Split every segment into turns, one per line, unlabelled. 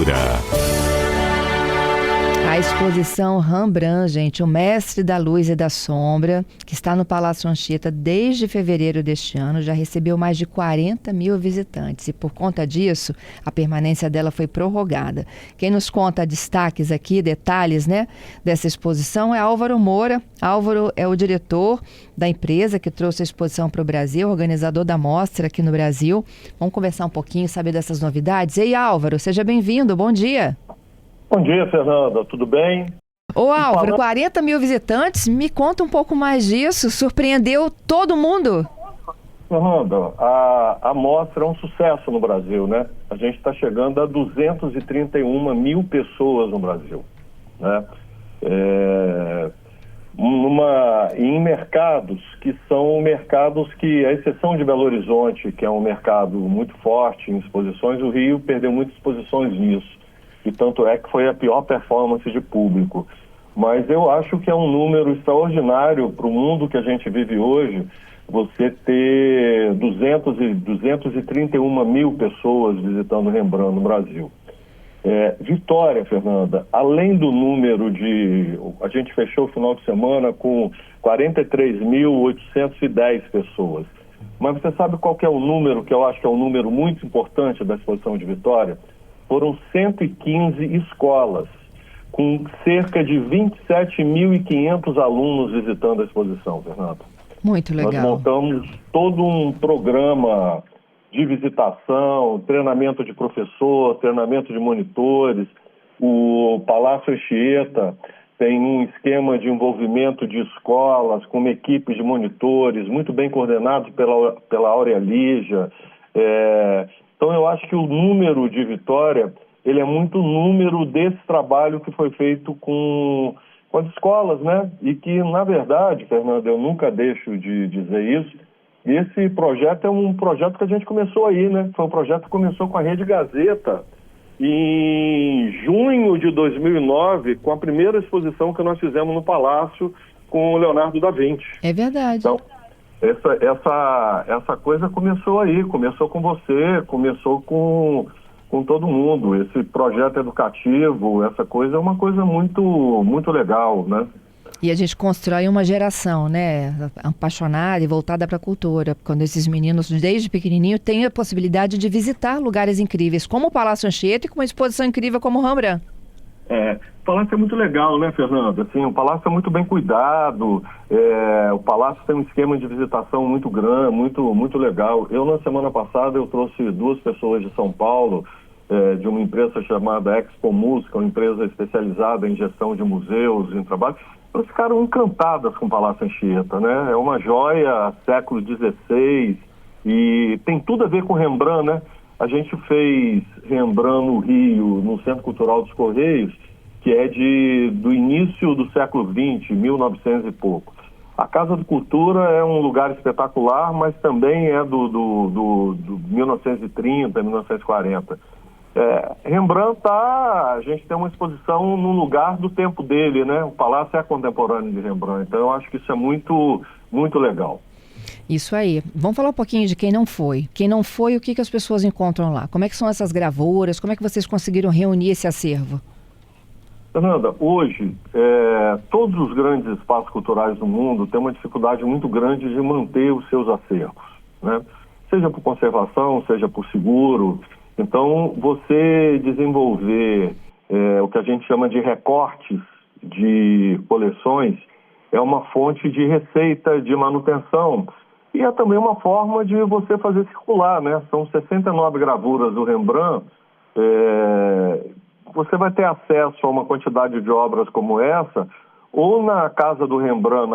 Cultura.
A exposição Rembrandt, gente, o mestre da luz e da sombra, que está no Palácio Anchieta desde fevereiro deste ano, já recebeu mais de 40 mil visitantes e por conta disso, a permanência dela foi prorrogada. Quem nos conta destaques aqui, detalhes, dessa exposição é Álvaro Moura. Álvaro é o diretor da empresa que trouxe a exposição para o Brasil, organizador da mostra aqui no Brasil. Vamos conversar um pouquinho, saber dessas novidades. Ei, Álvaro, seja bem-vindo, bom dia.
Bom dia, Fernanda. Tudo bem?
Ô, Álvaro, 40 mil visitantes, me conta um pouco mais disso. Surpreendeu todo mundo?
Fernanda, a mostra é um sucesso no Brasil, né? A gente está chegando a 231 mil pessoas no Brasil, né? Em mercados que são mercados que, à exceção de Belo Horizonte, que é um mercado muito forte em exposições, o Rio perdeu muitas exposições nisso. E tanto é que foi a pior performance de público. Mas eu acho que é um número extraordinário para o mundo que a gente vive hoje, você ter 231 mil pessoas visitando Rembrandt no Brasil. Vitória, Fernanda, além do número a gente fechou o final de semana com 43.810 pessoas. Mas você sabe qual que é o número que eu acho que é um número muito importante da exposição de Vitória? Foram 115 escolas, com cerca de 27.500 alunos visitando a exposição, Fernanda.
Muito legal.
Nós montamos todo um programa de visitação, treinamento de professor, treinamento de monitores. O Palácio Anchieta tem um esquema de envolvimento de escolas, com uma equipe de monitores, muito bem coordenados pela Áurea Lígia. Então eu acho que o número de Vitória, ele é muito número desse trabalho que foi feito com as escolas, né? E que, na verdade, Fernando, eu nunca deixo de dizer isso, esse projeto é um projeto que a gente começou aí, né? Foi um projeto que começou com a Rede Gazeta em junho de 2009, com a primeira exposição que nós fizemos no Palácio com o Leonardo da Vinci.
É verdade.
Então, essa coisa começou aí, começou com você, começou com todo mundo. Esse projeto educativo, essa coisa é uma coisa muito, muito legal, né?
E a gente constrói uma geração, apaixonada e voltada para a cultura. Quando esses meninos, desde pequenininho, têm a possibilidade de visitar lugares incríveis, como o Palácio Anchieta e com uma exposição incrível como o Rembrandt.
O Palácio é muito legal, né, Fernanda? Assim, o Palácio é muito bem cuidado, o Palácio tem um esquema de visitação muito grande, muito legal. Na semana passada, eu trouxe 2 pessoas de São Paulo, de uma empresa chamada Expo Música, uma empresa especializada em gestão de museus, em trabalho. Elas ficaram encantadas com o Palácio Anchieta, né? É uma joia, século XVI, e tem tudo a ver com Rembrandt, né? A gente fez Rembrandt no Rio, no Centro Cultural dos Correios, que é do início do século XX, 1900 e pouco. A Casa de Cultura é um lugar espetacular, mas também é do 1930, 1940. Rembrandt a gente tem uma exposição no lugar do tempo dele, né? O Palácio é contemporâneo de Rembrandt, então eu acho que isso é muito, muito legal.
Isso aí. Vamos falar um pouquinho de quem não foi. Quem não foi, o que as pessoas encontram lá? Como é que são essas gravuras? Como é que vocês conseguiram reunir esse acervo?
Fernanda, hoje, todos os grandes espaços culturais do mundo têm uma dificuldade muito grande de manter os seus acervos, né? Seja por conservação, seja por seguro. Então, você desenvolver o que a gente chama de recortes de coleções é uma fonte de receita de manutenção e é também uma forma de você fazer circular, né? São 69 gravuras do Rembrandt. Você vai ter acesso a uma quantidade de obras como essa, ou na casa do Rembrandt,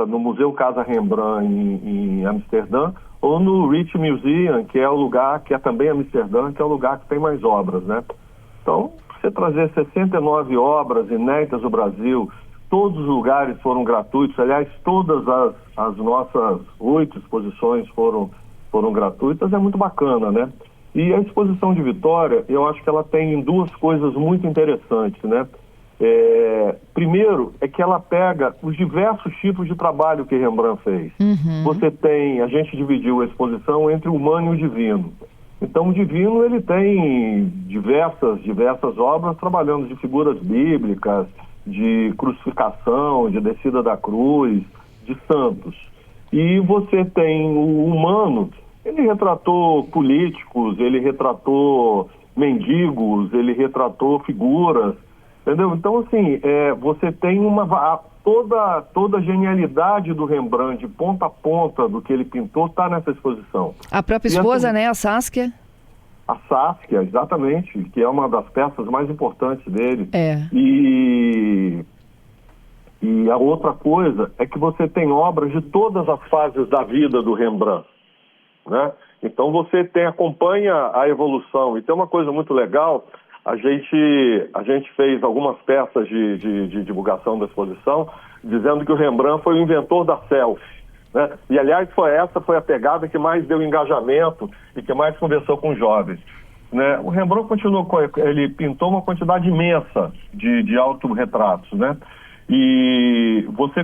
no Museu Casa Rembrandt em Amsterdã, ou no Rijksmuseum, que é o lugar, que é também Amsterdã, que é o lugar que tem mais obras, né? Então, você trazer 69 obras inéditas do Brasil, todos os lugares foram gratuitos, aliás, todas as nossas 8 exposições foram gratuitas, é muito bacana, né? E a exposição de Vitória, eu acho que ela tem 2 coisas muito interessantes, né? Primeiro, é que ela pega os diversos tipos de trabalho que Rembrandt fez.
Uhum.
A gente dividiu a exposição entre o humano e o divino. Então, o Divino, ele tem diversas obras trabalhando de figuras bíblicas, de crucificação, de descida da cruz, de santos. E você tem o Humano, ele retratou políticos, ele retratou mendigos, ele retratou figuras, entendeu? Então, assim, você tem toda a genialidade do Rembrandt, de ponta a ponta do que ele pintou, está nessa exposição.
A própria esposa, né, a Saskia?
A Saskia, exatamente, que é uma das peças mais importantes dele. E a outra coisa é que você tem obras de todas as fases da vida do Rembrandt, né? Então você acompanha a evolução. E tem uma coisa muito legal, a gente fez algumas peças de divulgação da exposição, dizendo que o Rembrandt foi o inventor da selfie, né? E, aliás, essa foi a pegada que mais deu engajamento e que mais conversou com os jovens, né? O Rembrandt ele pintou uma quantidade imensa de autorretratos, né? E você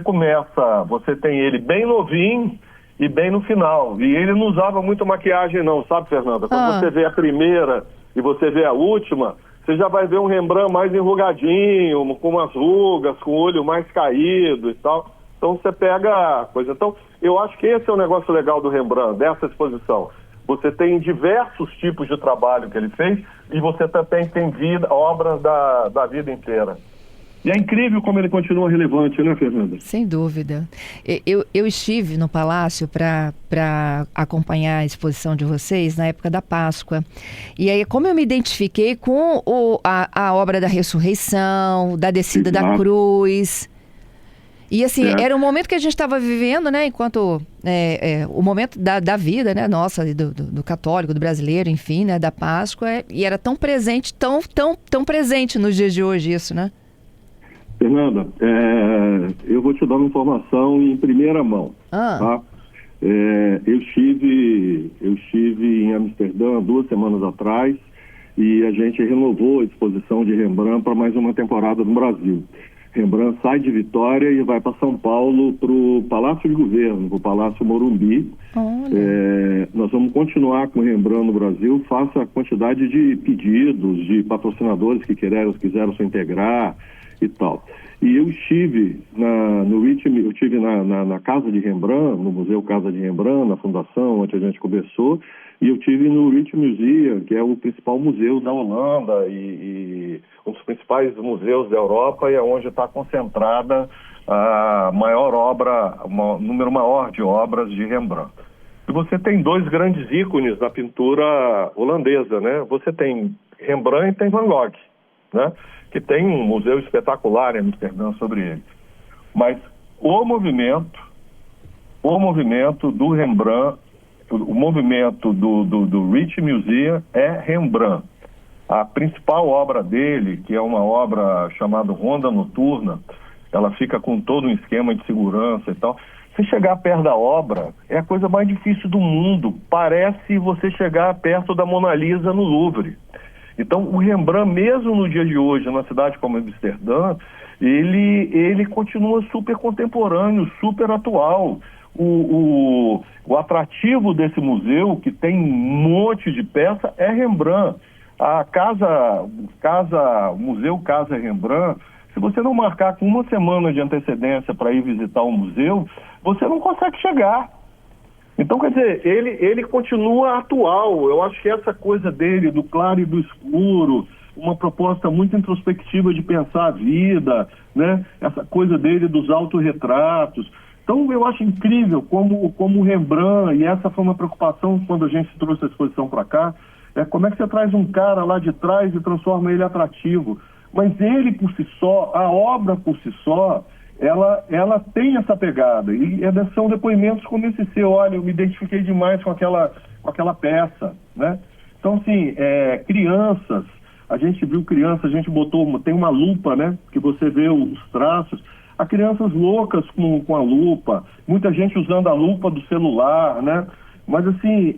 tem ele bem novinho e bem no final. E ele não usava muito maquiagem não, sabe, Fernanda? Quando você vê a primeira e você vê a última, você já vai ver um Rembrandt mais enrugadinho, com umas rugas, com o olho mais caído e tal. Então você pega a coisa. Então, eu acho que esse é o negócio legal do Rembrandt, dessa exposição. Você tem diversos tipos de trabalho que ele fez e você também tem obras da vida inteira. E é incrível como ele continua relevante, né, Fernanda?
Sem dúvida. Eu estive no Palácio para acompanhar a exposição de vocês na época da Páscoa. E aí, como eu me identifiquei com a obra da ressurreição, da descida da cruz. E assim, era um momento que a gente estava vivendo, né, enquanto o momento da vida, né, nossa, do católico, do brasileiro, enfim, né, da Páscoa, e era tão presente, tão presente nos dias de hoje isso, né?
Fernanda, eu vou te dar uma informação em primeira mão. Tá? Eu estive em Amsterdã 2 semanas atrás e a gente renovou a exposição de Rembrandt para mais uma temporada no Brasil. Rembrandt sai de Vitória e vai para São Paulo, para o Palácio de Governo, para o Palácio Morumbi. Nós vamos continuar com o Rembrandt no Brasil, faça a quantidade de pedidos de patrocinadores que quiseram se integrar e tal. E eu estive na Casa de Rembrandt, no Museu Casa de Rembrandt, na fundação, onde a gente conversou, e eu estive no Rijksmuseum, que é o principal museu da Holanda e um dos principais museus da Europa, e é onde está concentrada a maior obra, um número maior de obras de Rembrandt. E você tem 2 grandes ícones da pintura holandesa, né? Você tem Rembrandt e tem Van Gogh, né? Que tem um museu espetacular em Amsterdã sobre ele. Mas o movimento do Rembrandt, o movimento do Rijksmuseum é Rembrandt. A principal obra dele, que é uma obra chamada Ronda Noturna, ela fica com todo um esquema de segurança e tal. Se chegar perto da obra, é a coisa mais difícil do mundo. Parece você chegar perto da Mona Lisa no Louvre. Então, o Rembrandt, mesmo no dia de hoje, numa cidade como Amsterdã, ele continua super contemporâneo, super atual. O atrativo desse museu, que tem um monte de peça, é Rembrandt. O Museu Casa Rembrandt, se você não marcar com 1 semana de antecedência para ir visitar o museu, você não consegue chegar. Então, quer dizer, ele continua atual. Eu acho que essa coisa dele, do claro e do escuro, uma proposta muito introspectiva de pensar a vida, né? Essa coisa dele dos autorretratos. Então, eu acho incrível como o Rembrandt, e essa foi uma preocupação quando a gente trouxe a exposição para cá, como é que você traz um cara lá de trás e transforma ele atrativo. Mas ele por si só, a obra por si só, ela tem essa pegada, e são depoimentos como esse seu. Olha, eu me identifiquei demais com aquela peça, né? Então, assim, crianças, a gente viu crianças, a gente tem uma lupa, né? Que você vê os traços, há crianças loucas com a lupa, muita gente usando a lupa do celular, né? Mas, assim,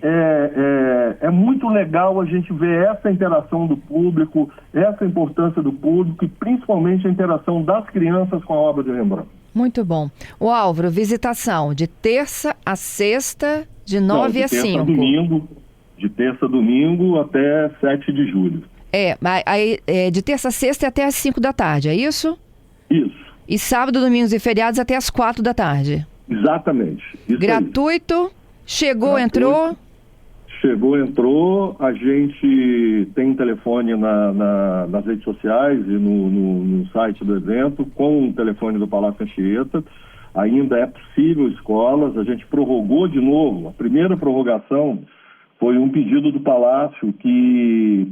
é muito legal a gente ver essa interação do público, essa importância do público e, principalmente, a interação das crianças com a obra de Rembrandt.
Muito bom. O Álvaro, visitação de terça a sexta, de 9 a 5.
Domingo. de terça a domingo até 7 de julho.
De terça a sexta até às 5 da tarde, é isso?
Isso.
E sábado, domingos e feriados até às 4 da tarde.
Exatamente. Isso
gratuito? Aí. Chegou, gratuito. Entrou?
Chegou, entrou. A gente tem um telefone nas redes sociais e no site do evento, com o telefone do Palácio Anchieta. Ainda é possível escolas. A gente prorrogou de novo. A primeira prorrogação foi um pedido do Palácio que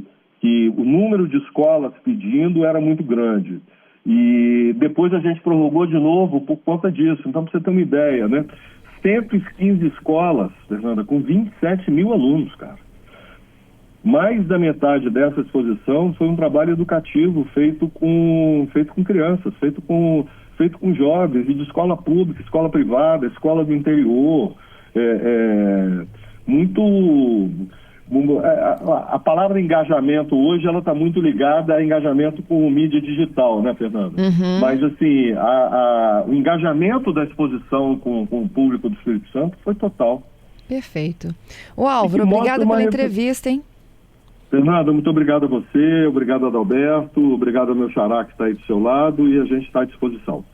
o número de escolas pedindo era muito grande. E depois a gente prorrogou de novo por conta disso. Então, para você ter uma ideia, né? 115 escolas, Fernanda, com 27 mil alunos, cara. Mais da metade dessa exposição foi um trabalho educativo feito com crianças, feito com jovens, e de escola pública, escola privada, escola do interior. A palavra engajamento hoje, ela está muito ligada a engajamento com mídia digital, né, Fernanda?
Uhum.
Mas, assim, o engajamento da exposição com o público do Espírito Santo foi total.
Perfeito. O Álvaro, obrigado pela entrevista, hein?
Fernanda, muito obrigado a você, obrigado a Adalberto, obrigado ao meu xará que está aí do seu lado, e a gente está à disposição.